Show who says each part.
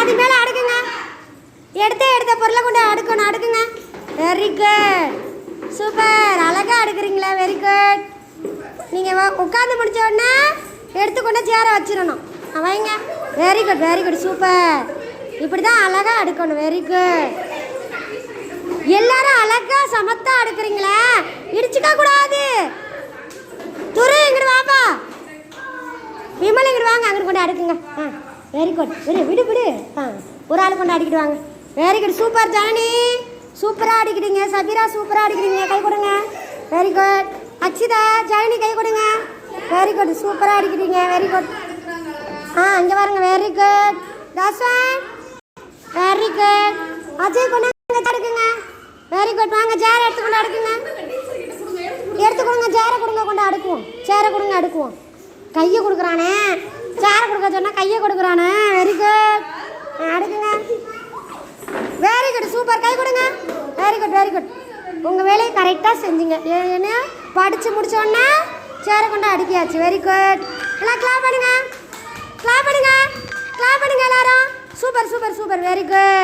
Speaker 1: பாதி மேலே அடுக்குங்க. எடுத்த பொருளை கொண்டு அடுக்கணும். அடுக்குங்க. Very good, super. அழகாக அடுக்குறீங்களா? Very good. நீங்கள் உட்காந்து முடிச்ச உடனே எடுத்துக்கொண்டு சேரை வச்சிடணும். வைங்க. Very good, very good, super. இப்படி தான் அழகாக அடுக்கணும். Very good. எல்லாரும் அழகா சமத்தா அடுக்குறீங்களே, இடிச்சுக்க கூடாது. துரு இங்கிட்டு வாப்பா. விமல் இங்கிட்டு வாங்க. அங்கிட்டு கொண்டு அடுக்குங்க. Very good. விடு விடு. ஒரு ஆள் கொண்டு அடிக்கிட்டு வாங்க. Very good, super. ஜனனி சூப்பராக அடிக்கிறீங்க. சபீரா சூப்பராக அடிக்கிறீங்க. கை கொடுங்க. Very good. அக்ஷிதா, ஜனனி கை கொடுங்க. வெரி குட், சூப்பராக அடிக்கிறீங்க. Very good. இங்கே பாருங்க. Very good. தாஸ்வன் வெரி குட். அஜய் கொண்டு அடுக்குங்க. Very good. வாங்க சேரை எடுத்துக்கொண்டு அடுக்குங்க. எடுத்து கொடுங்க. சேரை கொடுங்க. கொண்டு அடுக்குவோம். சேரை கொடுங்க. அடுக்குவோம். கையை கொடுக்குறானே. சேரை கொடுக்க சொன்னால் கையை கொடுக்குறானே. Very good. அடுக்குங்க. Very good, super. கை கொடுங்க. Very good, very good. உங்கள் வேலையை கரெக்டாக செஞ்சீங்க. என்ன படித்து முடிச்சோடனே சேரை கொண்டு அடுக்கியாச்சு. Very good. எல்லாம் கிளாப் பண்ணுங்க. கிளாப் பண்ணுங்க. கிளாப் பண்ணுங்க எல்லாரும். Super super super. Very good.